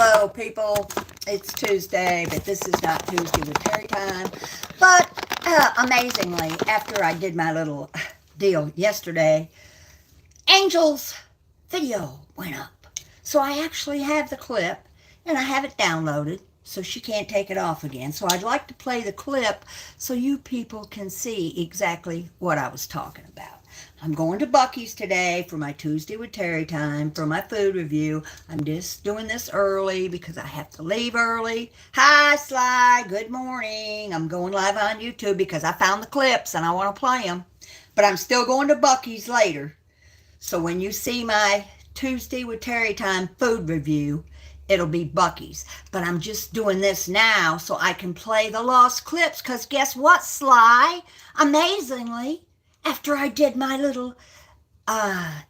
Hello, people. It's Tuesday, but this is not Tuesday with Terry time. But amazingly, after I did my little deal yesterday, Angel's video went up. So I actually have the clip, and I have it downloaded, so she can't take it off again. So I'd like to play the clip so you people can see exactly what I was talking about. I'm going to Buc-ee's today for my Tuesday with Terry time for my food review. I'm just doing this early because I have to leave early. Hi, Sly. Good morning. I'm going live on YouTube because I found the clips and I want to play them. But I'm still going to Buc-ee's later. So when you see my Tuesday with Terry time food review, it'll be Buc-ee's. But I'm just doing this now so I can play the lost clips because guess what, Sly? Amazingly, after I did my little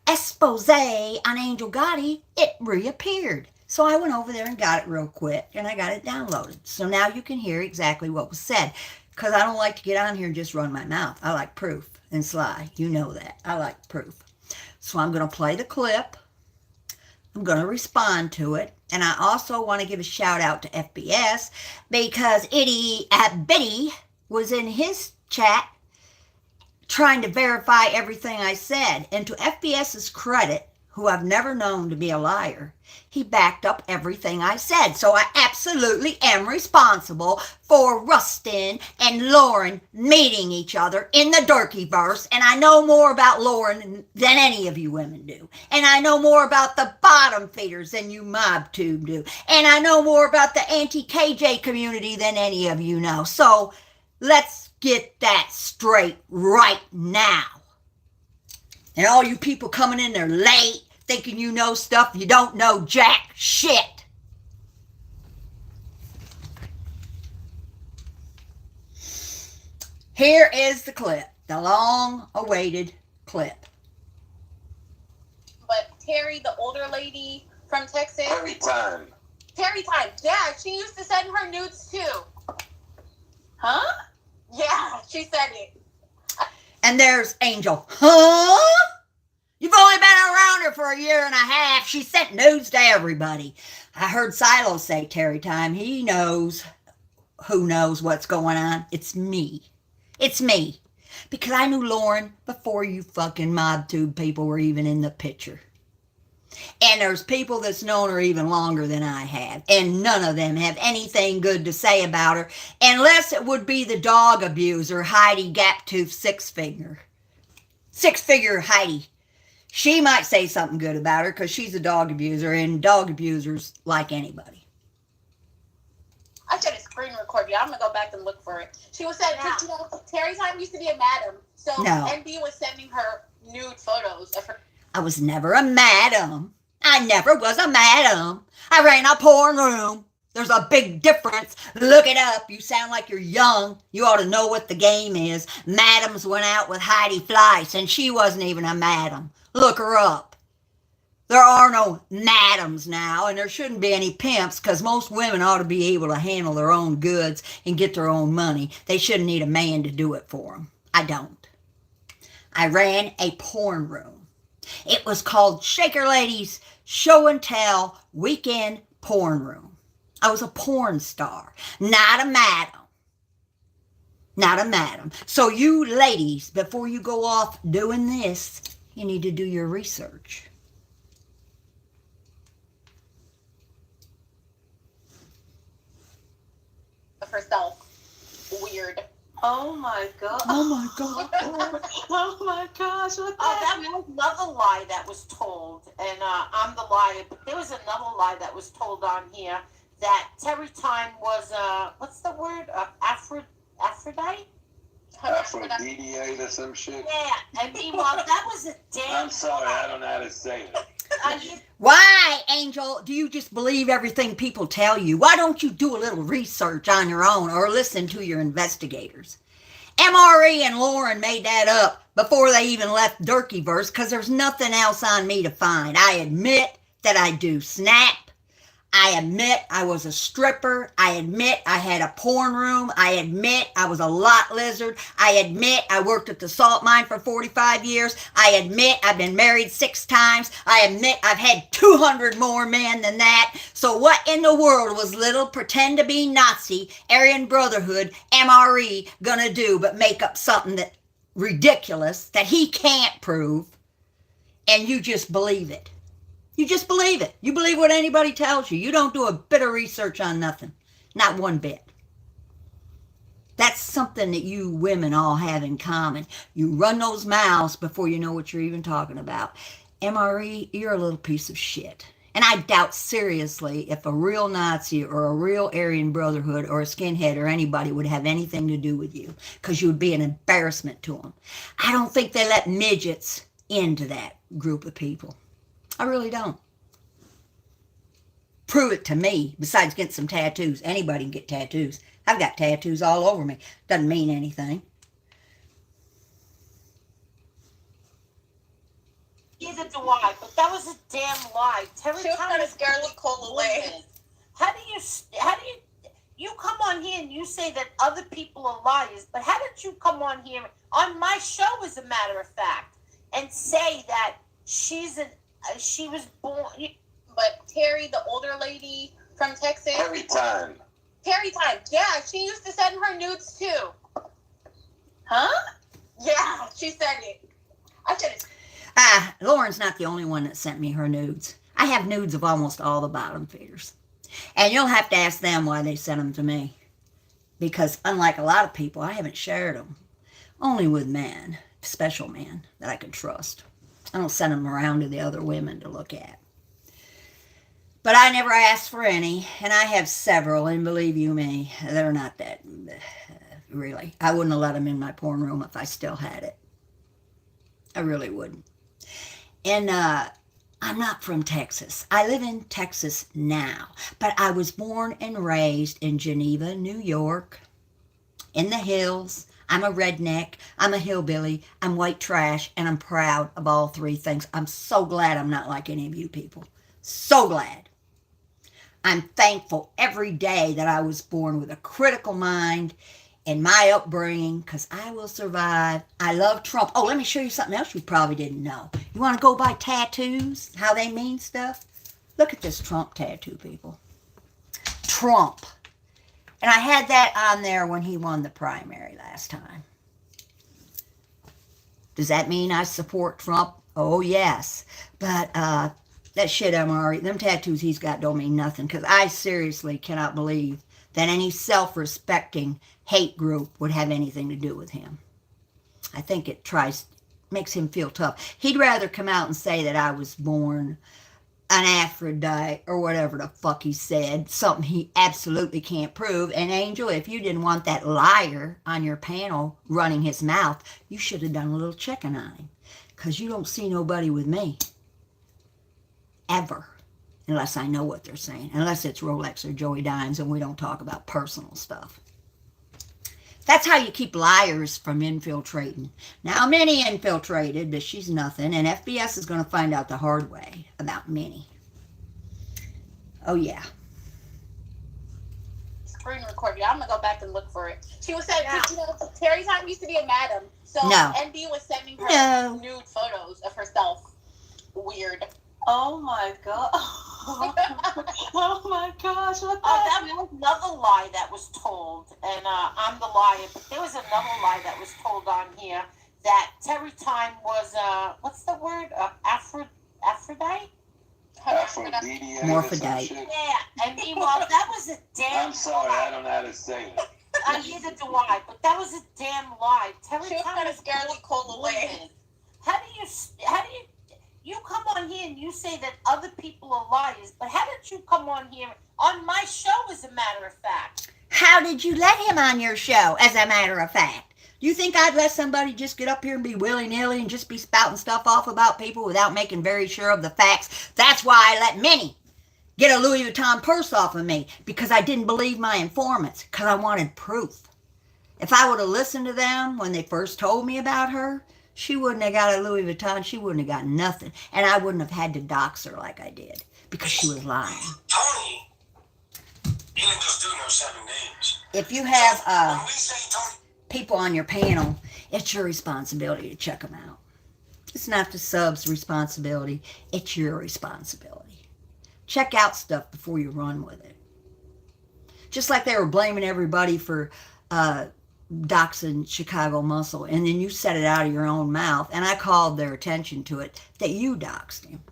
expose on Angel Gotti, it reappeared. So I went over there and got it real quick, and I got it downloaded. So now you can hear exactly what was said, because I don't like to get on here and just run my mouth. I like proof. And Sly, you know that. I like proof. So I'm going to play the clip. I'm going to respond to it. And I also want to give a shout out to FBS, because Betty was in his chat trying to verify everything I said. And to FBS's credit, who I've never known to be a liar, he backed up everything I said. So I absolutely am responsible for Rustin and Lauren meeting each other in the Durkeyverse. And I know more about Lauren than any of you women do. And I know more about the bottom feeders than you MobTube do. And I know more about the anti-KJ community than any of you know. So let's get that straight right now. And all you people coming in there late, thinking you know stuff you don't know jack shit. Here is the clip, the long-awaited clip. But Terry, the older lady from Texas. Terrietime. Terrietime. Yeah, she used to send her nudes too. Huh? Yeah, she said it. And there's Angel. Huh? You've only been around her for a year and a half. She sent nudes to everybody. I heard Silo say Terry time. He knows who knows what's going on. It's me. It's me. Because I knew Lauren before you fucking MobTube people were even in the picture. And there's people that's known her even longer than I have. And none of them have anything good to say about her. Unless it would be the dog abuser, Heidi Gaptooth Six-Figure. Six-Figure Heidi. She might say something good about her because she's a dog abuser. And dog abusers like anybody. I should have screen recorded. I'm going to go back and look for it. She was saying, you know, Terry time used to be a madam. So No. NB was sending her nude photos of her. I was never a madam. I never was a madam. I ran a porn room. There's a big difference. Look it up. You sound like you're young. You ought to know what the game is. Madams went out with Heidi Fleiss, and she wasn't even a madam. Look her up. There are no madams now, and there shouldn't be any pimps, because most women ought to be able to handle their own goods and get their own money. They shouldn't need a man to do it for them. I don't. I ran a porn room. It was called Shaker Ladies Show and Tell Weekend Porn Room. I was a porn star, not a madam. Not a madam. So you ladies, before you go off doing this, you need to do your research. Of herself. Weird. Oh my god. Oh my God. Oh my gosh. What the that was another lie that was told. And I'm the liar. But there was another lie that was told on here that Terry time was, what's the word? Aphrodite? Aphrodite or some shit. Yeah. And meanwhile, that was a damn I'm sorry, I don't know how to say it. Why, Angel, do you just believe everything people tell you? Why don't you do a little research on your own or listen to your investigators? MRE and Lauren made that up before they even left Durkeyverse because there's nothing else on me to find. I admit that I do Snap. I admit I was a stripper. I admit I had a porn room. I admit I was a lot lizard. I admit I worked at the salt mine for 45 years. I admit I've been married 6 times. I admit I've had 200 more men than that. So what in the world was little pretend to be Nazi, Aryan Brotherhood, MRE gonna do but make up something that ridiculous that he can't prove, and you just believe it? You just believe it. You believe what anybody tells you. You don't do a bit of research on nothing. Not one bit. That's something that you women all have in common. You run those mouths before you know what you're even talking about. MRE, you're a little piece of shit. And I doubt seriously if a real Nazi or a real Aryan Brotherhood or a skinhead or anybody would have anything to do with you, because you would be an embarrassment to them. I don't think they let midgets into that group of people. I really don't. Prove it to me, besides getting some tattoos. Anybody can get tattoos. I've got tattoos all over me. Doesn't mean anything. Neither do I, but that was a damn lie. She was trying to scare Nicole away. How do you come on here and you say that other people are liars, but how did you come on here on my show, as a matter of fact, and say that she was born? But Terry, the older lady from Texas. Terrietime. Terrietime. Yeah, she used to send her nudes too. Huh? Yeah, she said it. I said it. Lauren's not the only one that sent me her nudes. I have nudes of almost all the bottom feeders. And you'll have to ask them why they sent them to me. Because unlike a lot of people, I haven't shared them. Only with men, special men that I can trust. I don't send them around to the other women to look at. But I never asked for any, and I have several, and believe you me, they're not that, really. I wouldn't have let them in my porn room if I still had it. I really wouldn't. And I'm not from Texas. I live in Texas now, but I was born and raised in Geneva, New York, in the hills. I'm a redneck, I'm a hillbilly, I'm white trash, and I'm proud of all 3 things. I'm so glad I'm not like any of you people. So glad. I'm thankful every day that I was born with a critical mind and my upbringing, because I will survive. I love Trump. Oh, let me show you something else you probably didn't know. You want to go by tattoos, how they mean stuff? Look at this Trump tattoo, people. Trump. And I had that on there when he won the primary last time. Does that mean I support Trump? Oh, yes. But that shit, MRE, them tattoos he's got don't mean nothing, because I seriously cannot believe that any self-respecting hate group would have anything to do with him. I think it makes him feel tough. He'd rather come out and say that I was born an Aphrodite or whatever the fuck he said, something he absolutely can't prove. And Angel, if you didn't want that liar on your panel running his mouth, you should have done a little checking on him, because you don't see nobody with me. Ever. Unless I know what they're saying. Unless it's Rolex or Joey Dimes and we don't talk about personal stuff. That's how you keep liars from infiltrating. Now, Minnie infiltrated, but she's nothing. And FBS is going to find out the hard way about Minnie. Oh, yeah. Screen record. Yeah, I'm going to go back and look for it. She was saying, you know, Terrietime used to be a madam. So No. NB was sending her nude photos of herself. Weird. Oh my god. Oh my gosh. What that was another lie that was told. And I'm the liar. But there was another lie that was told on here that Terrietime was, what's the word? Aphrodite? Aphrodite. Morphodite. Yeah. And meanwhile, that was a damn I'm sorry, I don't know how to say it. Neither do I. But that was a damn lie. She was trying to scare Nicole away. How do you come on here and you say that other people are liars, but how did you come on here on my show, as a matter of fact? How did you let him on your show, as a matter of fact? Do you think I'd let somebody just get up here and be willy-nilly and just be spouting stuff off about people without making very sure of the facts? That's why I let Minnie get a Louis Vuitton purse off of me, because I didn't believe my informants, because I wanted proof. If I would have listened to them when they first told me about her, She wouldn't have got a Louis Vuitton. She wouldn't have got nothing. And I wouldn't have had to dox her like I did because she was lying. Tony, he didn't just do no 7 names. If you have When we say Tony, people on your panel, it's your responsibility to check them out. It's not the sub's responsibility. It's your responsibility. Check out stuff before you run with it. Just like they were blaming everybody for doxing Chicago Muscle, and then you said it out of your own mouth, and I called their attention to it, that you doxed him.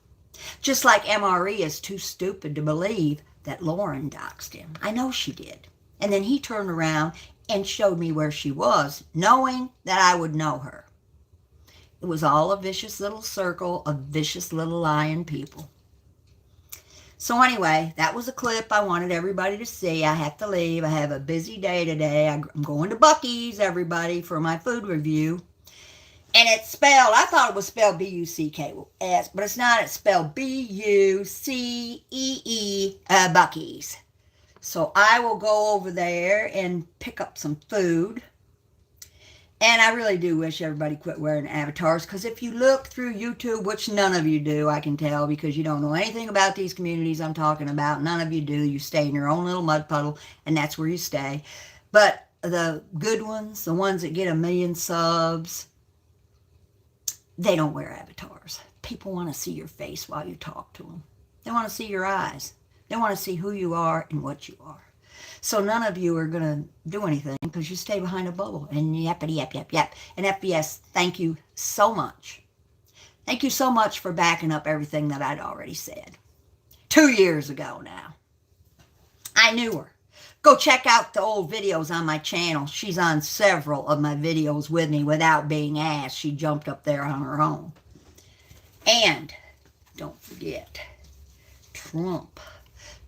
Just like MRE is too stupid to believe that Lauren doxed him. I know she did. And then he turned around and showed me where she was, knowing that I would know her. It was all a vicious little circle of vicious little lying people. So anyway, that was a clip I wanted everybody to see. I have to leave. I have a busy day today. I'm going to Buc-ee's, everybody, for my food review. And it's spelled, I thought it was spelled B-U-C-K-S, but it's not. It's spelled B-U-C-E-E, Buc-ee's. So I will go over there and pick up some food. And I really do wish everybody quit wearing avatars, because if you look through YouTube, which none of you do, I can tell, because you don't know anything about these communities I'm talking about. None of you do. You stay in your own little mud puddle, and that's where you stay. But the good ones, the ones that get 1 million subs, they don't wear avatars. People want to see your face while you talk to them. They want to see your eyes. They want to see who you are and what you are. So none of you are going to do anything because you stay behind a bubble and yappity yap, yap, yap. And FBS, thank you so much. Thank you so much for backing up everything that I'd already said. 2 years ago now. I knew her. Go check out the old videos on my channel. She's on several of my videos with me without being asked. She jumped up there on her own. And don't forget, Trump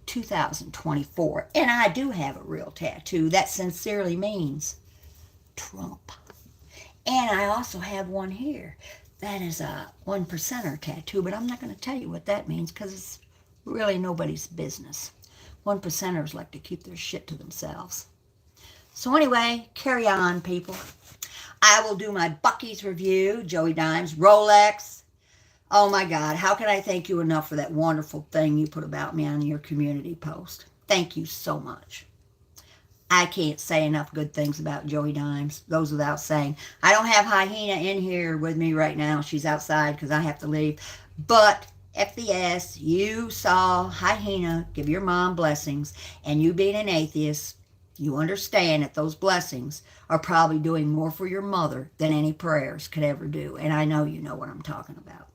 2024. And I do have a real tattoo that sincerely means Trump. And I also have one here. That is a 1%er tattoo, but I'm not going to tell you what that means because it's really nobody's business. 1%ers like to keep their shit to themselves. So anyway, carry on, people. I will do my Buc-ee's review, Joey Dimes, Rolex. Oh my God, how can I thank you enough for that wonderful thing you put about me on your community post? Thank you so much. I can't say enough good things about Joey Dimes, goes without saying. I don't have Hyena in here with me right now. She's outside because I have to leave. But FBS, you saw Hyena give your mom blessings, and you being an atheist, you understand that those blessings are probably doing more for your mother than any prayers could ever do. And I know you know what I'm talking about.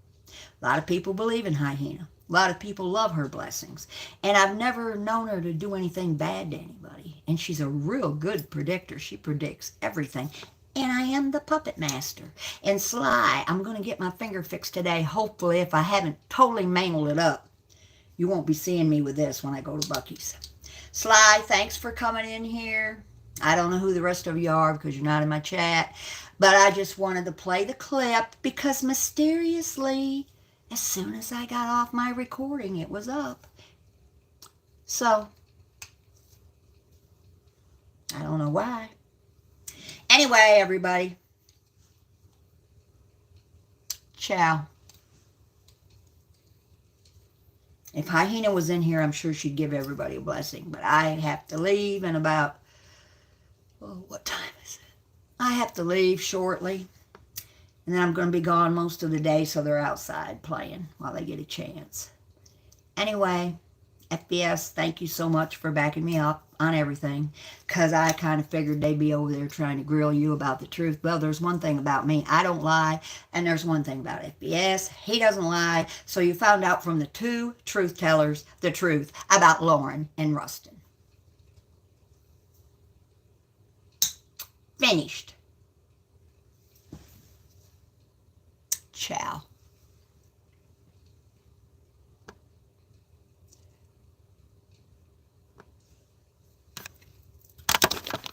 A lot of people believe in Hyena. A lot of people love her blessings. And I've never known her to do anything bad to anybody. And she's a real good predictor. She predicts everything. And I am the puppet master. And Sly, I'm going to get my finger fixed today. Hopefully, if I haven't totally mangled it up, you won't be seeing me with this when I go to Buc-ee's. Sly, thanks for coming in here. I don't know who the rest of you are because you're not in my chat. But I just wanted to play the clip because mysteriously, as soon as I got off my recording, it was up. So, I don't know why. Anyway, everybody. Ciao. If Hyena was in here, I'm sure she'd give everybody a blessing. But I have to leave in about, what time is it? I have to leave shortly. And then I'm going to be gone most of the day, so they're outside playing while they get a chance. Anyway, FBS, thank you so much for backing me up on everything, because I kind of figured they'd be over there trying to grill you about the truth. Well, there's one thing about me. I don't lie, and there's one thing about FBS. He doesn't lie, so you found out from the two truth tellers the truth about Lauren and Rustin. Finished. Ciao.